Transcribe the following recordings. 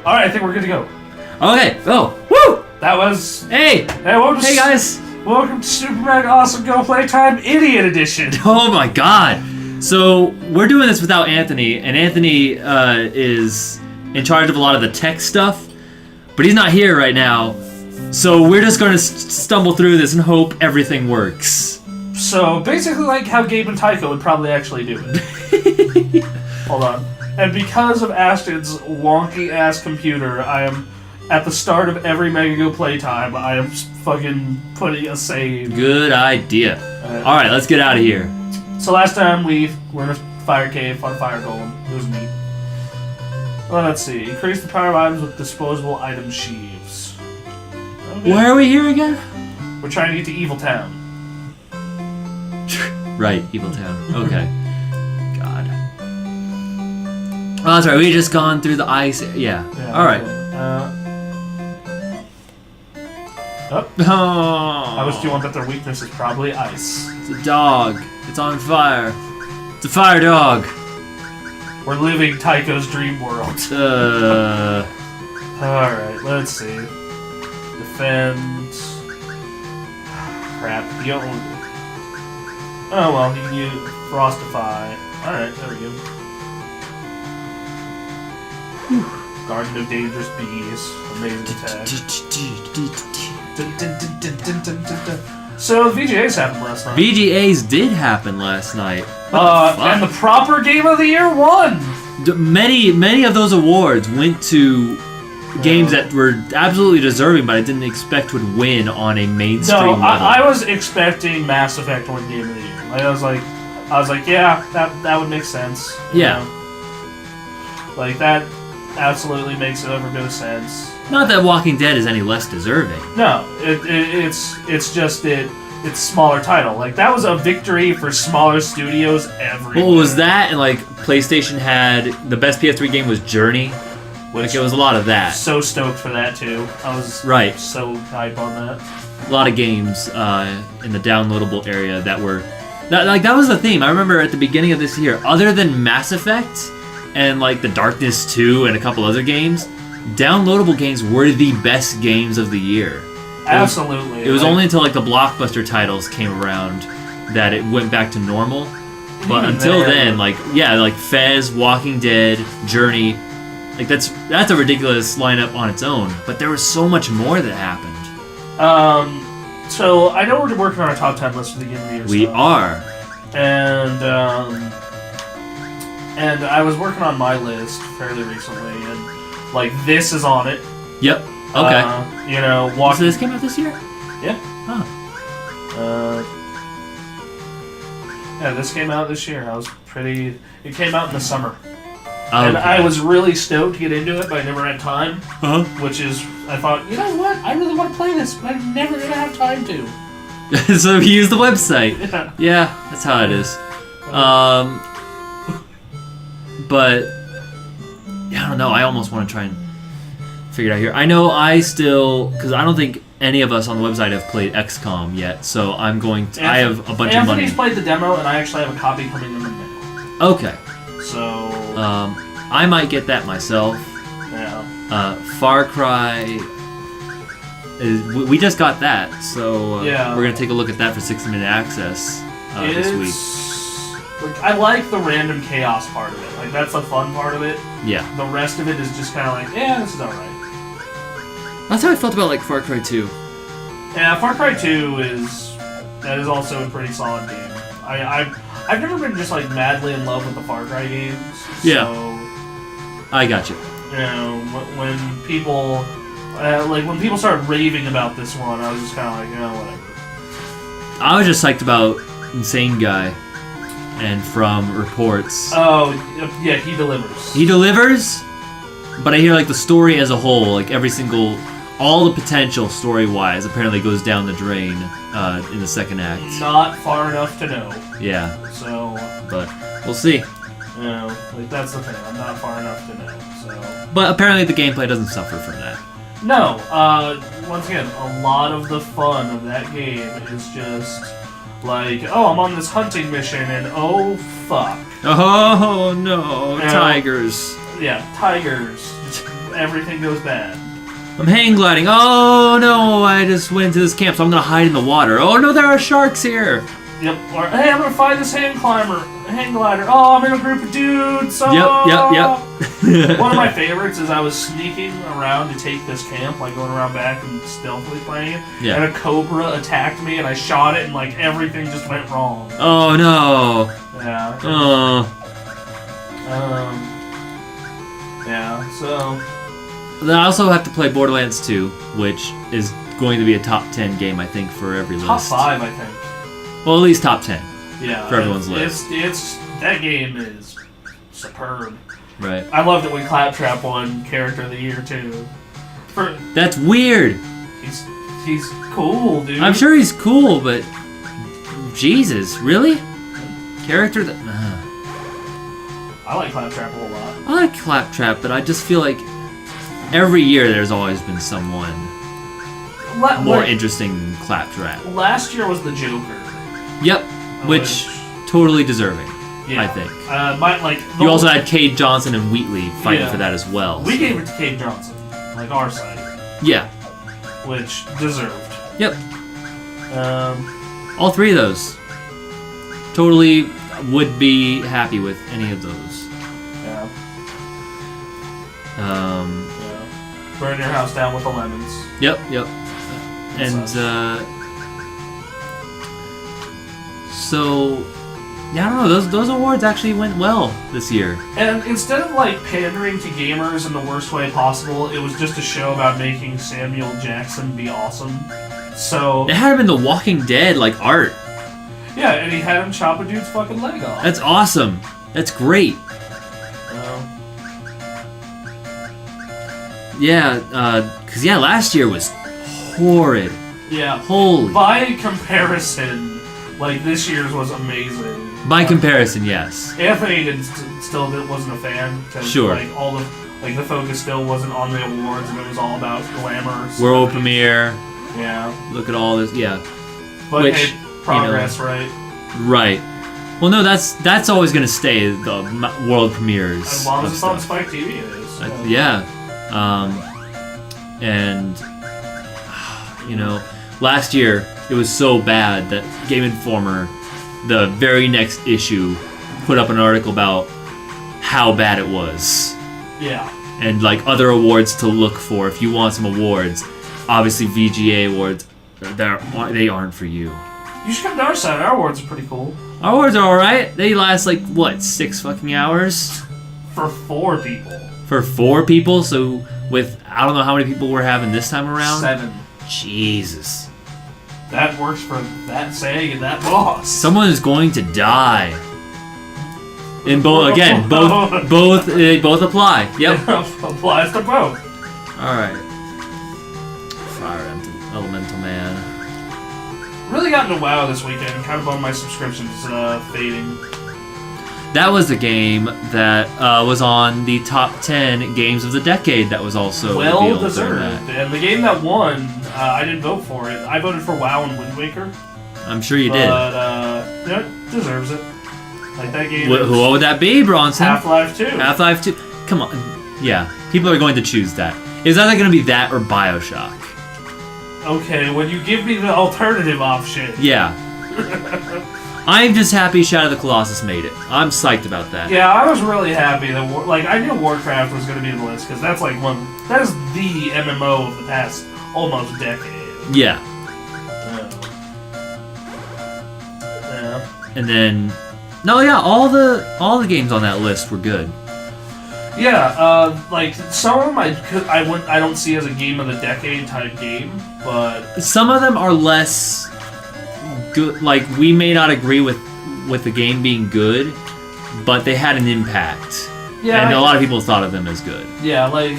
Alright, I think we're good to go. Okay. Oh, woo! That was... Hey! Hey, guys! Welcome to Super Mega Awesome Go Playtime Idiot Edition. Oh my god! So, we're doing this without Anthony, and Anthony is in charge of a lot of the tech stuff, but he's not here right now, so we're just going to stumble through this and hope everything works. So, basically like how Gabe and Tycho would probably actually do it. Hold on. And because of Ashton's wonky-ass computer, I am... At the start of every Mega Go Playtime, I am fucking putting a save. Good idea. Alright, let's get out of here. So last time we were in a fire cave on Fire Golem. It was neat. Well, let's see. Increase the power of items with disposable item sheaves. Okay. Why are we here again? We're trying to get to Evil Town. Right, Evil Town. Okay. God. Oh, that's right. We just gone through the ice. Yeah. Alright. Okay. Oh. How much do you want that their weakness is probably ice? It's a dog. It's on fire. It's a fire dog. We're living Tycho's dream world. Alright, let's see. Defend. Crap. You don't... Oh well, you can use Frostify. Alright, there we go. Whew. Garden of Dangerous Bees. Amazing attack. So, VGAs happened last night. VGAs did happen last night. And the proper Game of the Year won! Many of those awards went to games that were absolutely deserving, but I didn't expect would win on a mainstream level. I was expecting Mass Effect to win Game of the Year. Like, I was like, yeah, that would make sense. Yeah. Know? Like, that absolutely makes every bit of sense. Not that Walking Dead is any less deserving. No, it's just it's smaller title. Like, that was a victory for smaller studios everywhere. Well, was that, and like PlayStation had the best PS3 game was Journey. Like, it was a lot of that. So stoked for that too. I was so hype on that. A lot of games in the downloadable area that were that was the theme. I remember at the beginning of this year, other than Mass Effect and like the Darkness 2 and a couple other games, downloadable games were the best games of the year. Absolutely. It was only until like the blockbuster titles came around that it went back to normal. But until then, like Fez, Walking Dead, Journey, like that's a ridiculous lineup on its own. But there was so much more that happened. So I know we're working on our top 10 list for the Game of the Year. We are. And I was working on my list fairly recently, and like this is on it. Yep. Okay. So this came out this year? Yeah. Huh. Yeah, this came out this year. It came out in the summer. Okay. And I was really stoked to get into it, but I never had time. Uh-huh. Which is, I thought, you know what? I really want to play this, but I'm never going to have time to. So you use the website. Yeah. Yeah, that's how it is. But yeah, I don't know. I almost want to try and figure it out here. I know because I don't think any of us on the website have played XCOM yet, so I'm going to... I have a bunch of money. Anthony's played the demo, and I actually have a copy coming in the mail. Okay. So... I might get that myself. Yeah. Far Cry... we just got that, so we're going to take a look at that for 60-minute access this week. Like, I like the random chaos part of it. Like, that's the fun part of it. Yeah. The rest of it is just kind of like, yeah, this is alright. That's how I felt about, like, Far Cry 2. Yeah, Far Cry 2 is also a pretty solid game. I've never been just, like, madly in love with the Far Cry games. Yeah. So, I got you. You know, when people... when people started raving about this one, I was just kind of like, whatever. I was just psyched about Insane Guy. And from reports... Oh, yeah, he delivers. He delivers, but I hear, like, the story as a whole, like, all the potential story-wise apparently goes down the drain in the second act. Not far enough to know. Yeah. So... But we'll see. You know, like, that's the thing. I'm not far enough to know, so... But apparently the gameplay doesn't suffer from that. No. Once again, a lot of the fun of that game is just... Like, oh, I'm on this hunting mission, and oh, fuck. Oh, no, tigers. Yeah, tigers. everything goes bad. I'm hang gliding. Oh no, I just went into this camp, so I'm gonna hide in the water. Oh no, there are sharks here. Yep. Or hey, I'm gonna find this hang glider. Oh, I'm in a group of dudes. Oh. Yep. One of my favorites is I was sneaking around to take this camp, like going around back and stealthily playing it. Yeah. And a cobra attacked me, and I shot it, and like everything just went wrong. Oh no. Yeah. Yeah. So. Then I also have to play Borderlands 2, which is going to be a top 10 game, I think, for every list. Top 5, I think. Well, at least top 10. Yeah. For everyone's list. It's that game is superb. Right. I loved it when Claptrap won Character of the Year too. That's weird. He's cool, dude. I'm sure he's cool, but Jesus, really? Character that. I like Claptrap a whole lot. I like Claptrap, but I just feel like every year there's always been someone more interesting than Claptrap. Last year was the Joker. Yep, which totally deserving. Yeah. I think. You also had Cade Johnson and Wheatley fighting for that as well. We gave it to Cade Johnson, like our side. Yeah. Which deserved. Yep. All three of those. Totally would be happy with any of those. Yeah. Yeah. Burn your house down with the lemons. Yep. And so. Yeah, I don't know. Those awards actually went well this year. And instead of like pandering to gamers in the worst way possible, it was just a show about making Samuel Jackson be awesome. So it had him in The Walking Dead like art. Yeah, and he had him chop a dude's fucking leg off. That's awesome. That's great. Yeah, because last year was horrid. Yeah. Holy. By comparison, like this year's was amazing. By comparison, yes. Anthony still wasn't a fan. Sure. Like the focus still wasn't on the awards, and it was all about glamour. World premiere. Yeah. Look at all this. Yeah. But hey, progress, right? Right. Well, no, that's always gonna stay the world premieres. As long as it's on Spike TV, it is. And last year it was so bad that Game Informer, the very next issue, put up an article about how bad it was. Yeah. And like other awards to look for if you want some awards. Obviously, VGA awards, they aren't for you. You should come to our side. Our awards are pretty cool. Our awards are alright. They last 6 fucking hours? For 4 people. For 4 people? So with, I don't know how many people we're having this time around? 7. Jesus. That works for that saying and that boss. Someone is going to die. In both both apply. Yep. Applies to both. Alright. Fire Elemental Man. Really got into WoW this weekend. Kind of on my subscriptions fading. That was the game that was on the top 10 games of the decade. That was also well deserved. And the game that won, I didn't vote for it. I voted for WoW and Wind Waker. I'm sure you did. But it deserves it. Like that game. What would that be, Bronson? Half-Life 2. Half-Life 2. Come on. Yeah, people are going to choose that. It's either going to be that or BioShock. Okay, when you give me the alternative option. Yeah. I'm just happy Shadow of the Colossus made it. I'm psyched about that. Yeah, I was really happy that I knew Warcraft was going to be in the list because that's that is the MMO of the past almost decade. Yeah. Yeah. And then all the games on that list were good. Yeah, some of them I don't see as a game of the decade type game, but some of them are less good. Like, we may not agree with the game being good, but they had an impact. Yeah, and a lot of people thought of them as good. Yeah, like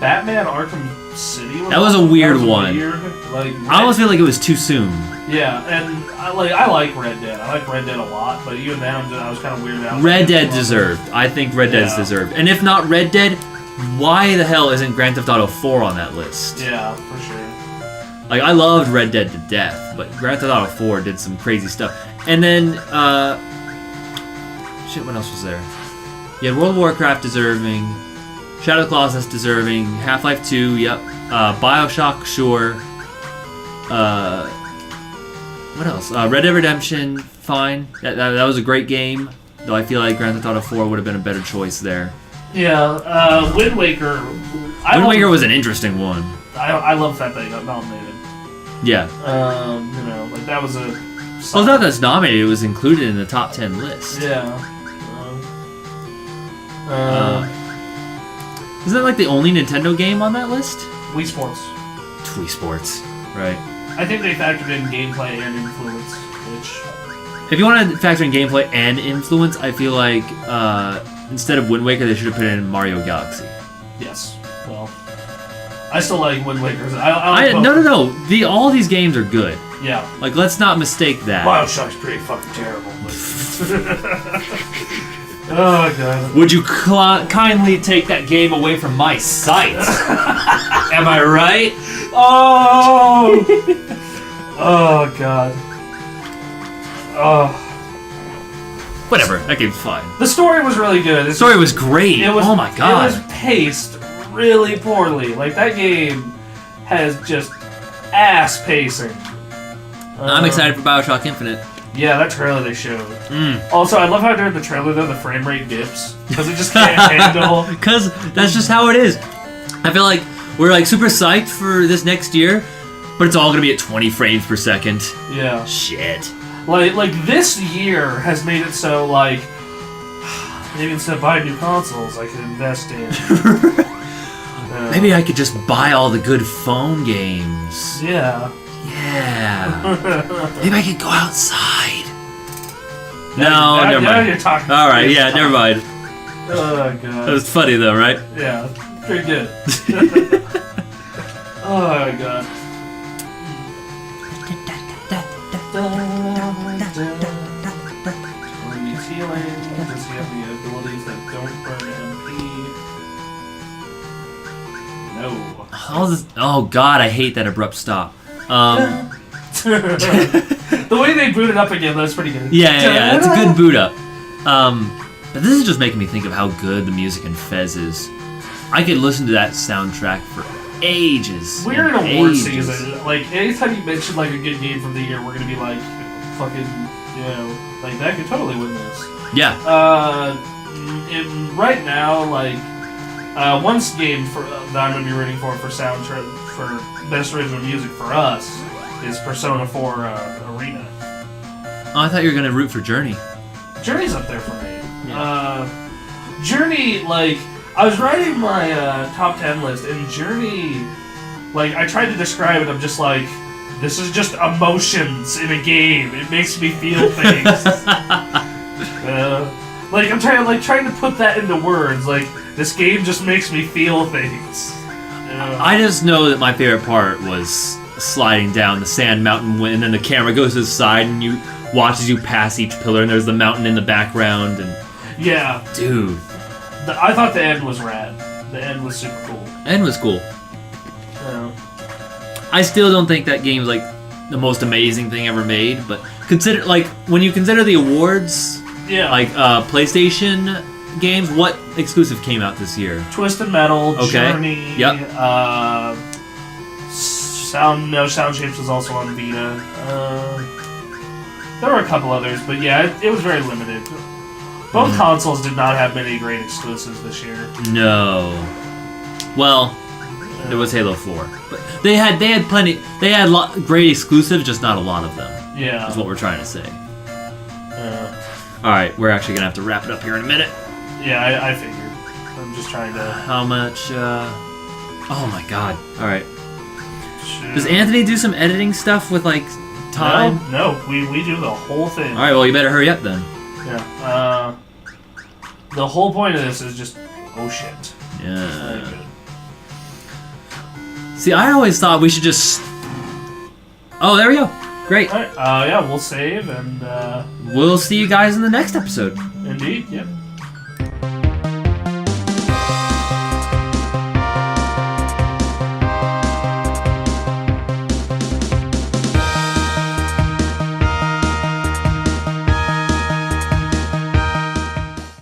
Batman Arkham City. That was a weird one. Like, I almost feel like it was too soon. Yeah, and I like Red Dead. I like Red Dead a lot, but even then I was kind of weirded out. Red Dead deserved. I think Red Dead's deserved. And if not Red Dead, why the hell isn't Grand Theft Auto 4 on that list? Yeah, for sure. Like, I loved Red Dead to death, but Grand Theft Auto 4 did some crazy stuff. And then, what else was there? You had World of Warcraft deserving. Shadow of the Colossus, deserving. Half-Life 2, yep. Bioshock, sure. What else? Red Dead Redemption, fine. That was a great game, though I feel like Grand Theft Auto 4 would have been a better choice there. Yeah, Wind Waker. Wind Waker was an interesting one. I love that they got nominated. Yeah. Like that was a. Well, it's not that it's nominated; it was included in the top 10 list. Yeah. Isn't that like the only Nintendo game on that list? Wii Sports. Wii Sports, right? I think they factored in gameplay and influence, which. If you want to factor in gameplay and influence, I feel like instead of Wind Waker, they should have put in Mario Galaxy. Yes. Well, I still like Wind Waker. I like No. All these games are good. Yeah. Like, let's not mistake that. Bioshock's pretty fucking terrible. But oh god. Would you kindly take that game away from my sight? Am I right? Oh. Oh god. Oh. Whatever. That game's fine. The story was really good. The story was great. Oh my god. It was paced really poorly. Like, that game has just ass pacing. I'm excited for Bioshock Infinite. Yeah, that trailer they showed. Also, I love how during the trailer, though, the frame rate dips. Because it just can't handle... Because that's just how it is. I feel like we're, like, super psyched for this next year, but it's all going to be at 20 frames per second. Yeah. Shit. Like this year has made it so, like... Maybe instead of buying new consoles, I could invest in... Maybe I could just buy all the good phone games. Yeah. Yeah. Maybe I could go outside. Now never mind. You're talking. All right, yeah, never mind. Oh god. That was funny though, right? Yeah, pretty good. Oh god. When he's healing, does he have the abilities that don't burn MP? No. Oh god, I hate that abrupt stop. The way they boot it up again, that's pretty good. Yeah, it's a good boot up. But this is just making me think of how good the music in Fez is. I could listen to that soundtrack for ages. We're in award season. Like, anytime you mention like a good game from the year, we're gonna be like, fucking, like that could totally win this. Yeah. Right now, like, one game that I'm gonna be rooting for soundtrack for best original music for us is Persona 4 Arena. Oh, I thought you were gonna root for Journey. Journey's up there for me. Yeah. Journey, like, I was writing my top 10 list, and Journey, like, I tried to describe it, I'm just like, this is just emotions in a game. It makes me feel things. Like, I'm trying to put that into words. Like, this game just makes me feel things. I just know that my favorite part was sliding down the sand mountain and then the camera goes to the side and you watch as you pass each pillar and there's the mountain in the background and... Yeah. Dude. I thought the end was rad. The end was super cool. End was cool. Yeah. I still don't think that game's like the most amazing thing ever made, but consider, like, when you consider the awards, like PlayStation games, what exclusive came out this year? Twisted Metal, Journey, Sound Shapes was also on Vita. There were a couple others, but yeah, it was very limited. Both consoles did not have many great exclusives this year. No. Well, there was Halo 4, but they had plenty. They had great exclusives, just not a lot of them. Yeah, is what we're trying to say. All right, we're actually gonna have to wrap it up here in a minute. Yeah, I figured. I'm just trying to. How much? Oh my god! All right. Does Anthony do some editing stuff with like time? No, we do the whole thing. All right, well you better hurry up then. Yeah. The whole point of this is just shit. Yeah. See, I always thought we should just. Oh, there we go. Great. All right. Yeah, we'll save and. We'll see you guys in the next episode. Indeed. Yep.